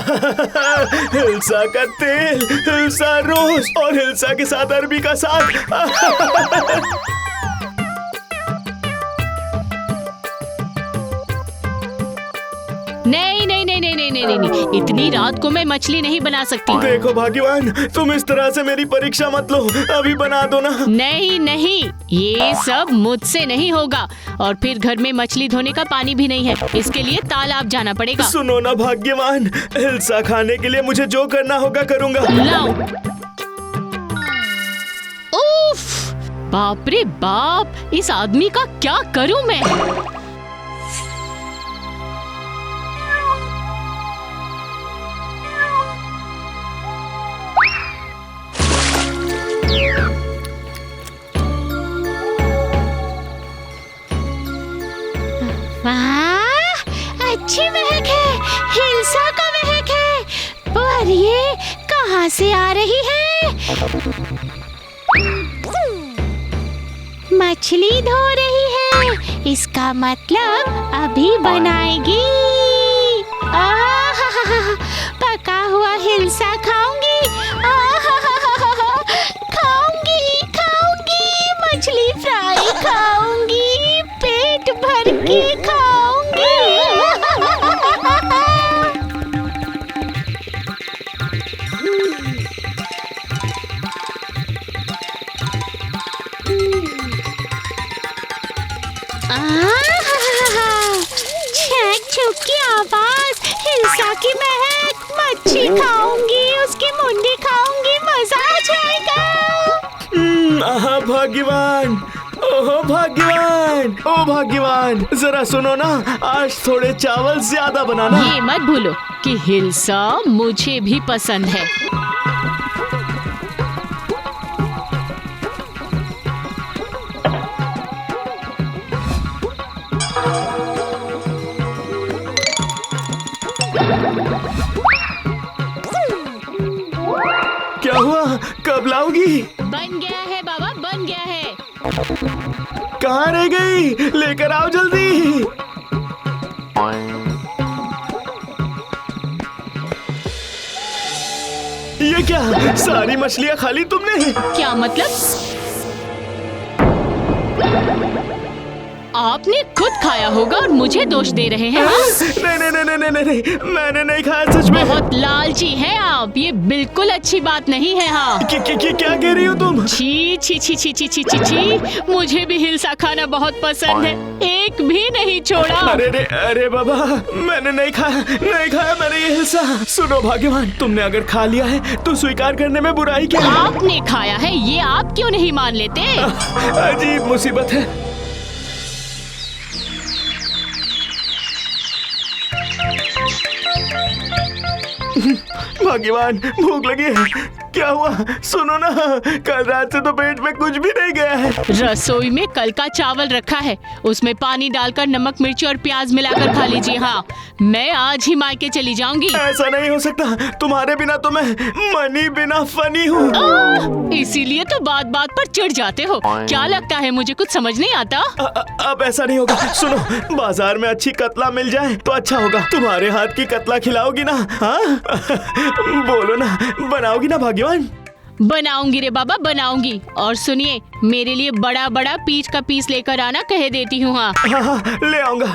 हिल्सा का तेल, हिल्सा रोस्ट और हिल्सा के साथ अरबी का साग। नहीं नहीं नहीं नहीं नहीं नहीं नहीं, इतनी रात को मैं मछली नहीं बना सकती। देखो भाग्यवान, तुम इस तरह से मेरी परीक्षा मत लो, अभी बना दो ना। नहीं नहीं, ये सब मुझसे नहीं होगा। और फिर घर में मछली धोने का पानी भी नहीं है, इसके लिए तालाब जाना पड़ेगा। सुनो ना भाग्यवान, हिल्सा खाने के लिए मुझे जो करना होगा करूँगा। लाओ। उफ, बाप रे बाप, इस आदमी का क्या करूं मैं? वाह, अच्छी महक है, हिल्सा का महक है। पर ये कहाँ से आ रही है? मछली धो रही है, इसका मतलब अभी बनाएगी। आहा, पका हुआ हिल्सा खाऊंगी। आहा, खाऊंगी खाऊंगी, मछली फ्राई खाऊंगी, पेट भर के खाऊंगी। छेक छुक की आवाज, हिल्सा की महक, मच्छी खाऊंगी, उसकी मुंडी खाऊंगी, मजा आ जाएगा। आहा भाग्यवान, ओहो भाग्यवान, ओ भाग्यवान, जरा सुनो ना, आज थोड़े चावल ज्यादा बनाना। ये मत भूलो कि हिल्सा मुझे भी पसंद है। क्या हुआ, कब लाओगी? बन गया है बाबा, बन गया है। कहाँ रह गई? लेकर आओ जल्दी। ये क्या, सारी मछलियाँ खा ली तुमने? क्या मतलब? आपने खुद खाया होगा और मुझे दोष दे रहे हैं? नहीं नहीं नहीं नहीं नहीं, मैंने नहीं खाया, सच में। बहुत लालची हैं आप, ये बिल्कुल अच्छी बात नहीं है। हाँ, क्या कह रही हो तुम? छी छी छी छी छी छी छी छी, मुझे भी हिल्सा खाना बहुत पसंद है, एक भी नहीं छोड़ा। अरे बाबा, मैंने नहीं खाया मैंने ये हिल्सा। सुनो भाग्यवान, तुमने अगर खा लिया है तो स्वीकार करने में बुराई क्या है? आपने खाया है, ये आप क्यों नहीं मान लेते? अजीब मुसीबत है। भाग्यवान, भूख लगी है। क्या हुआ? सुनो ना, कल रात से तो पेट में कुछ भी नहीं गया है। रसोई में कल का चावल रखा है, उसमें पानी डालकर नमक मिर्ची और प्याज मिलाकर खा लीजिए। हाँ, मैं आज ही मायके चली जाऊंगी। ऐसा नहीं हो सकता, तुम्हारे बिना तो मैं मनी बिना फनी हूँ। इसीलिए तो बात बात पर चिढ़ जाते हो। क्या लगता है मुझे कुछ समझ नहीं आता? अब ऐसा नहीं होगा। सुनो, बाजार में अच्छी कतला मिल जाए तो अच्छा होगा। तुम्हारे हाथ की कतला खिलाओगी ना? हाँ बोलो ना, बनाओगी ना भाग्यवान? बनाऊंगी रे बाबा, बनाऊंगी। और सुनिए, मेरे लिए बड़ा बड़ा पीच का पीस लेकर आना, कह देती हूँ। हाँ हाँ, ले आऊंगा।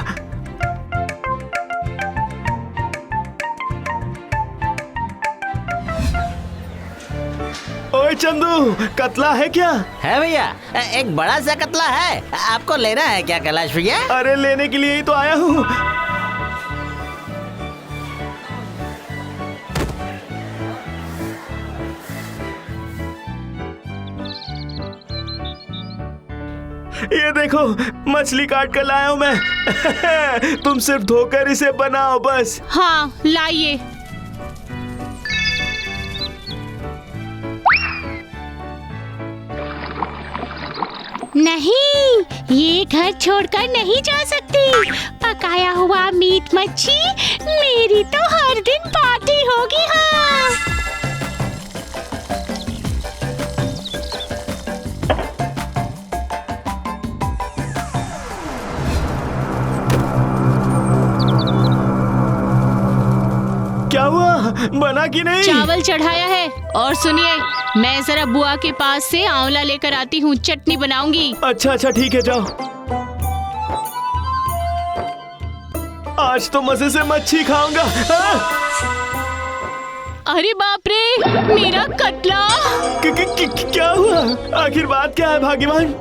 ओए चंदू, कतला है क्या? है भैया, एक बड़ा सा कतला है। आपको लेना है क्या कैलाश भैया? अरे लेने के लिए ही तो आया हूँ। ये देखो, मछली काट कर लाया हूँ मैं। तुम सिर्फ धोकर इसे बनाओ बस। हाँ, लाइए। नहीं, ये घर छोड़कर नहीं जा सकती। पकाया हुआ मीट मच्छी, मेरी तो हर दिन पार्टी होगी। हाँ, क्या हुआ? बना कि नहीं? चावल चढ़ाया है। और सुनिए, मैं जरा बुआ के पास से आंवला लेकर आती हूँ, चटनी बनाऊंगी। अच्छा अच्छा ठीक है, जाओ। आज तो मजे से मच्छी खाऊंगा। अरे बाप रे, मेरा कतला! क्या हुआ? आखिर बात क्या है भाग्यवान?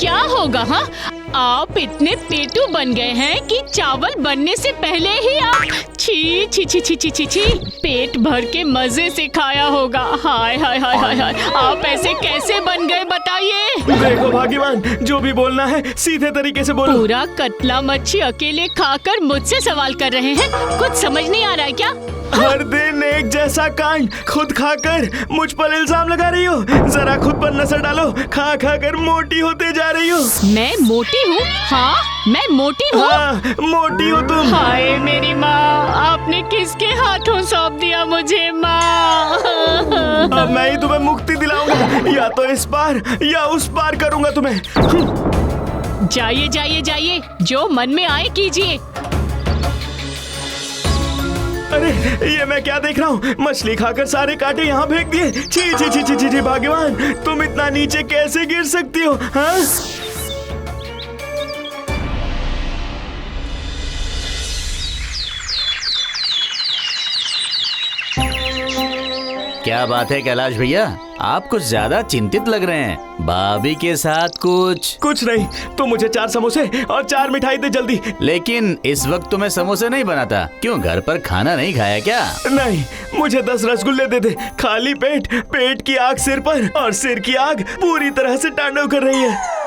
क्या होगा? हाँ, आप इतने पेटू बन गए हैं कि चावल बनने से पहले ही आप छी छी छी छी छी छी छी पेट भर के मजे से खाया होगा। हाय हाय हाय हाय हाय, आप ऐसे कैसे बन गए बताइए? देखो भाग्यवान, जो भी बोलना है सीधे तरीके से बोलो। पूरा कतला मच्छी अकेले खाकर मुझसे सवाल कर रहे हैं, कुछ समझ नहीं आ रहा है क्या? हर दिन एक जैसा कांड, खुद खाकर मुझ पर इल्जाम लगा रही हो। जरा खुद पर नजर डालो, खा खा कर मोटी होते जा रही हो। मैं मोटी हूँ? हाँ, मैं मोटी हूँ। हाँ, मोटी हो तुम। हाय मेरी माँ, आपने किसके हाथों सौंप दिया मुझे माँ? अब मैं ही तुम्हें मुक्ति दिलाऊंगा, या तो इस पार या उस पार करूंगा तुम्हें। जाइए जाइए जाइए, जो मन में आए कीजिए। अरे ये मैं क्या देख रहा हूँ? मछली खाकर सारे कांटे यहाँ फेंक दिए। छी छी छी छी छी भाग्यवान, तुम इतना नीचे कैसे गिर सकती हो? हाँ? क्या बात है कैलाश भैया, आप कुछ ज्यादा चिंतित लग रहे हैं। भाभी के साथ कुछ नहीं, तो मुझे 4 समोसे और 4 मिठाई दे जल्दी। लेकिन इस वक्त तुम्हें समोसे नहीं बनाता, क्यों घर पर खाना नहीं खाया क्या? नहीं, मुझे 10 रसगुल्ले दे दे। खाली पेट, पेट की आग सिर पर और सिर की आग पूरी तरह से तांडव कर रही है।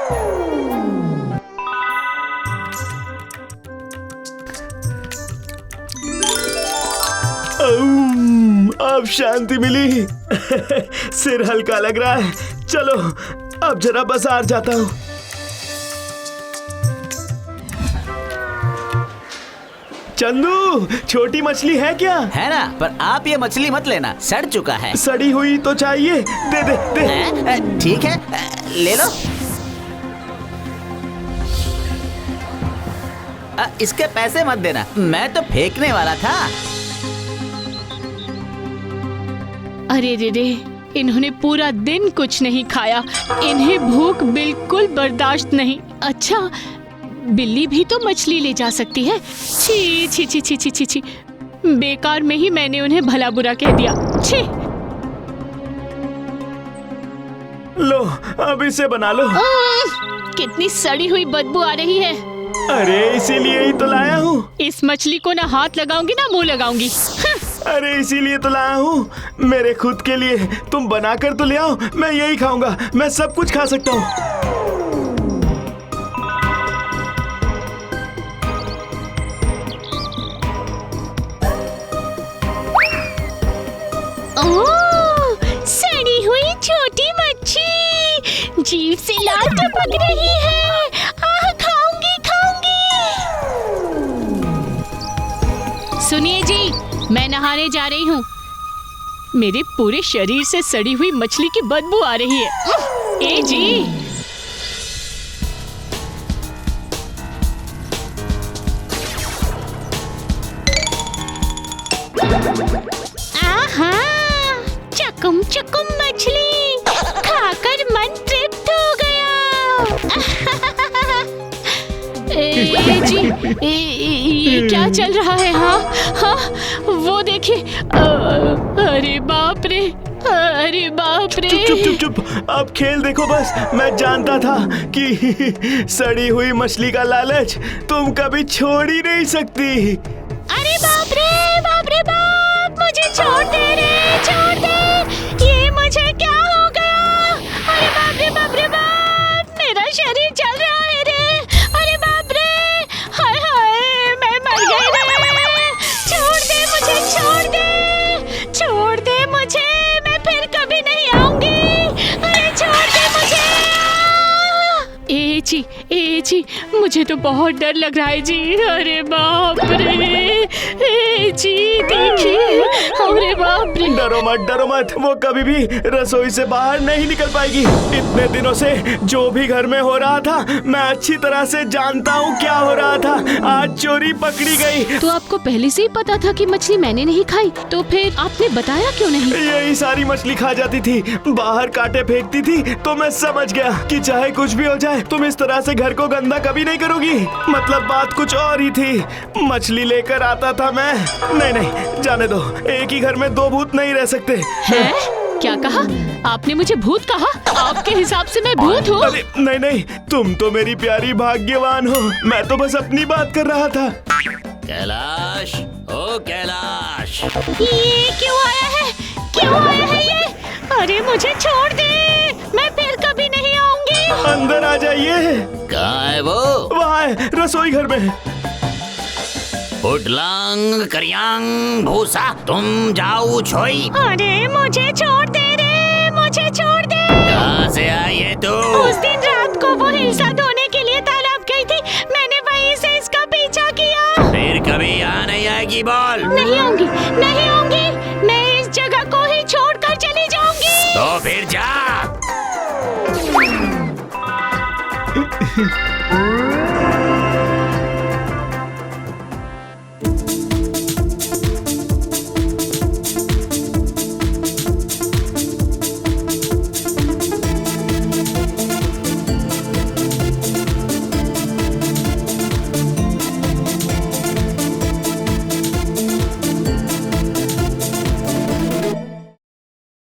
अब शांति मिली। सिर हल्का लग रहा है। चलो अब जरा बाजार जाता हूँ। चंदू, छोटी मछली है क्या? है ना, पर आप ये मछली मत लेना, सड़ चुका है। सड़ी हुई तो चाहिए, दे दे दे। ठीक है, ले लो। इसके पैसे मत देना, मैं तो फेंकने वाला था। अरे रे रे, इन्होंने पूरा दिन कुछ नहीं खाया, इन्हें भूख बिल्कुल बर्दाश्त नहीं। अच्छा, बिल्ली भी तो मछली ले जा सकती है। छी छी छी छी छी छी छी, बेकार में ही मैंने उन्हें भला बुरा कह दिया। छी। लो, अब इसे बना लो। कितनी सड़ी हुई बदबू आ रही है। अरे इसीलिए ही तो लाया हूँ। इस मछली को ना हाथ लगाऊंगी ना मुंह लगाऊंगी। अरे इसीलिए तो लाया हूँ, मेरे खुद के लिए। तुम बनाकर तो ले आओ, मैं यही खाऊंगा। मैं सब कुछ खा सकता हूँ। ओह, सड़ी हुई छोटी मच्छी, जीभ से लाल टपक रही है। आह, खाऊंगी खाऊंगी। सुनिए जी, मैं नहाने जा रही हूँ। मेरे पूरे शरीर से सड़ी हुई मछली की बदबू आ रही है। ए जी, आहा, चकुम चकुम मछली खाकर मन तृप्त हो गया। ए जी, ये क्या चल रहा है? हाँ हाँ, वो देखिए। अरे बाप रे, अरे बाप रे। चुप चुप चुप चुप, अब खेल देखो बस। मैं जानता था कि सड़ी हुई मछली का लालच तुम कभी छोड़ ही नहीं सकती। अरे बाप रे बाप रे बाप, मुझे छोड़ दे रे, छोड़ दे। ये मुझे क्या हो गया? अरे बाप रे बाप रे बाप, मेरा शरीर जल रहा है रे। अरे बाप रे, हाय हाय, मैं मर गई रे। छोड़ दे मुझे, छोड़ दे, छोड़ दे मुझे, मैं फिर कभी नहीं आऊंगी। अरे छोड़ दे मुझे। ए अरे जी, मुझे तो बहुत डर लग रहा है जी। अरे बाप रे, जी देखिए, अरे बाप रे। डरो मत, वो कभी भी रसोई से बाहर नहीं निकल पाएगी। इतने दिनों से जो भी घर में हो रहा था, मैं अच्छी तरह से जानता हूँ क्या हो रहा था। आज चोरी पकड़ी गई। तो आपको पहले से ही पता था कि मछली मैंने नहीं खाई, तो फिर आपने बताया क्यों नहीं? यही सारी मछली खा जाती थी, बाहर कांटे फेंकती थी, तो मैं समझ गया कि चाहे कुछ भी हो जाए, तुम इस तरह से घर को गंदा कभी नहीं करोगी। मतलब बात कुछ और ही थी। मछली लेकर आता था मैं। नहीं, जाने दो। एक ही घर में दो भूत नहीं रह सकते। हैं? क्या कहा आपने? मुझे भूत कहा? आपके हिसाब से मैं भूत हूँ? अरे नहीं, तुम तो मेरी प्यारी भाग्यवान हो। मैं तो बस अपनी बात कर रहा था। कैलाश, ओ कैलाश। ये क्यों आया है? क्यों आया है ये? अरे मुझे छोड़ दे, मैं फिर कभी नहीं आऊंगी। अंदर आ जाइए। कहाँ है वो? वहाँ है, रसोई घर में। फुटलांग करियांग भूसा, तुम जाओ छोई। अरे मुझे छोड़ दे रे, मुझे छोड़ दे। कहाँ से आई है तू? उस दिन रात को वो हिलसा धोने के लिए तालाब गई थी, मैंने वहीं से इसका पीछा किया। फिर कभी यहाँ नहीं आएगी बोल। नहीं आऊंगी, नहीं आऊंगी, मैं इस जगह को ही छोड़कर चली जाऊंगी। तो फिर जा।